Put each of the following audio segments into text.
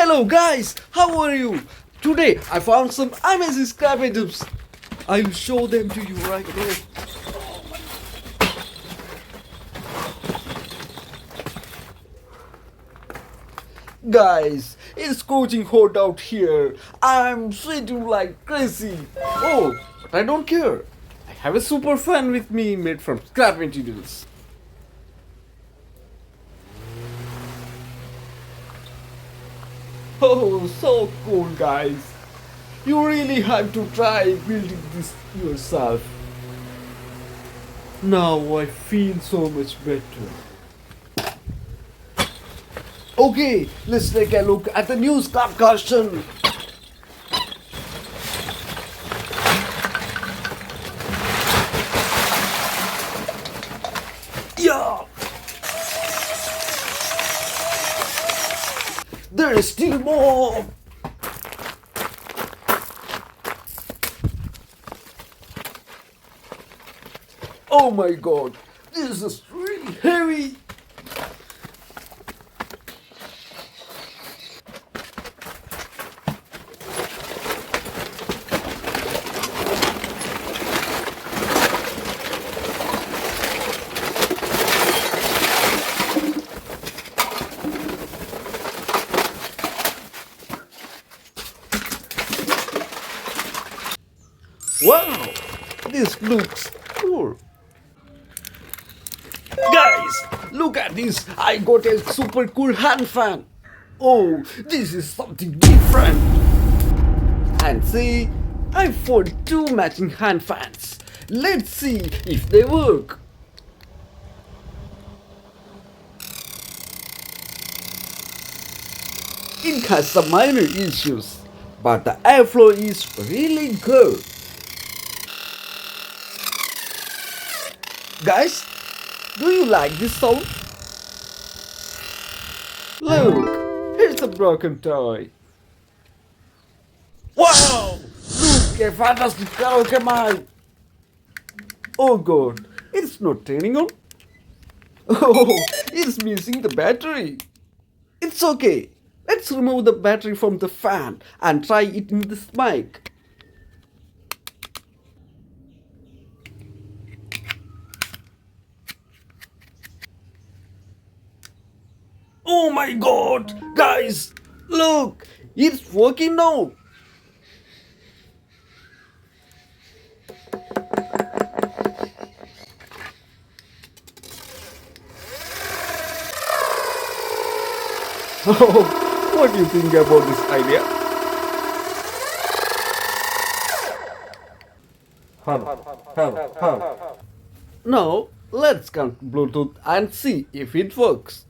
Hello guys, how are you? Today I found some amazing scrap items. I'll show them to you right now. Guys, it's scorching hot out here. I'm sweating like crazy. Oh, but I don't care. I have a super fan with me made from scrap materials. Oh, so cool, guys. You really have to try building this yourself. Now I feel so much better. Okay, let's take a look at the new scrap collection. Yeah! There is still more! Oh my god, this is really heavy! Wow, this looks cool. Guys, look at this. I got a super cool hand fan. Oh, this is something different. And see, I found two matching hand fans. Let's see if they work. It has some minor issues, but the airflow is really good. Guys, do you like this sound? Look, here's a broken toy. Wow! Look, a fantastic karaoke mic. Oh god, it's not turning on. Oh, it's missing the battery. It's okay. Let's remove the battery from the fan and try it in this mic. Oh my god! Guys, look! It's working now! Oh, what do you think about this idea? Now, let's connect Bluetooth and see if it works.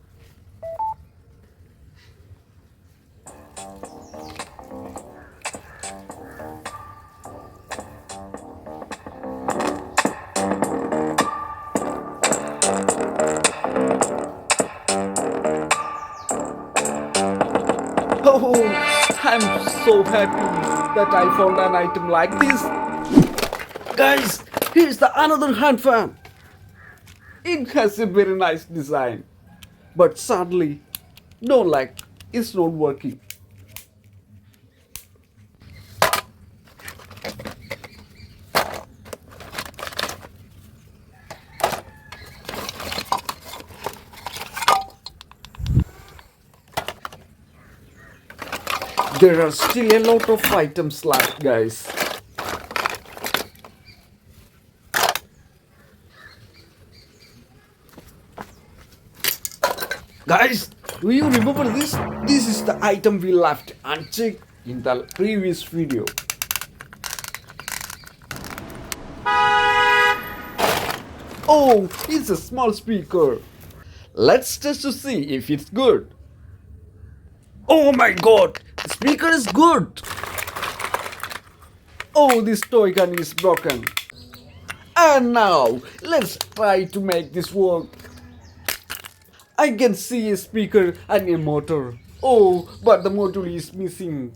Oh, I'm so happy that I found an item like this. Guys, here's the another hand fan. It has a very nice design, but sadly, no light, it's not working. There are still a lot of items left, guys. Guys, do you remember this? This is the item we left unchecked in the previous video. Oh, it's a small speaker. Let's test to see if it's good. Oh my god, the speaker is good. Oh, this toy gun is broken. And now, let's try to make this work. I can see a speaker and a motor. Oh, but the motor is missing.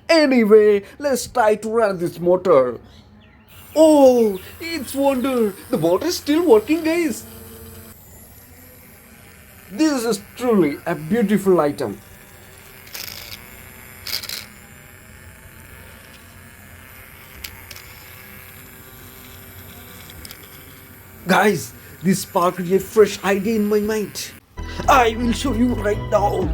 Anyway, let's try to run this motor. Oh, it's wonder. The motor is still working, guys. This is truly a beautiful item. Guys, this sparked a fresh idea in my mind. I will show you right now.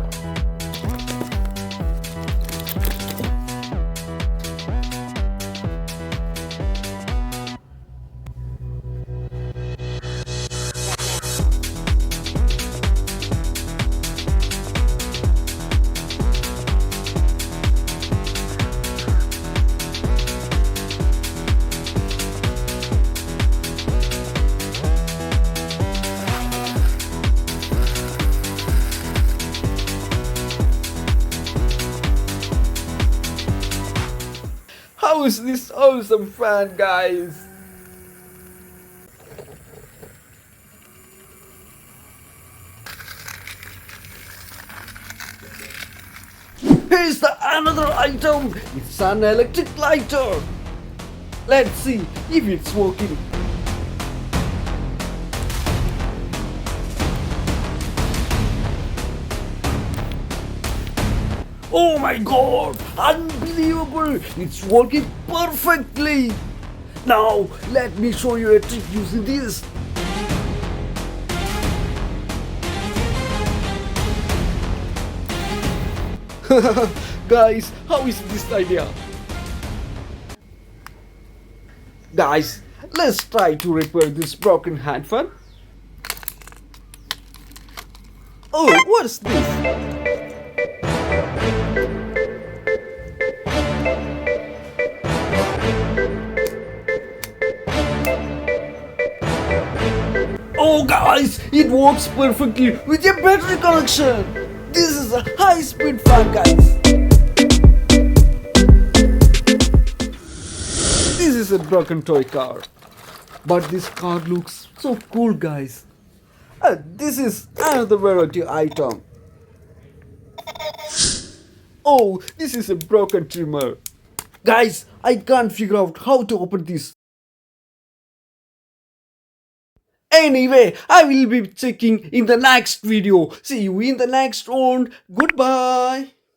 How is this awesome fan, guys? Here's the another item. It's an electric lighter. Let's see if it's working. Oh my god! Unbelievable! It's working perfectly! Now, let me show you a trick using this. Guys, how is this idea? Guys, let's try to repair this broken hand fan. Oh, what's this? Oh guys, it works perfectly with a battery connection. This is a high-speed fan, guys. This is a broken toy car, but this car looks so cool, guys. This is another variety item. Oh, this is a broken trimmer. Guys, I can't figure out how to open this. Anyway, I will be checking in the next video. See you in the next one. Goodbye.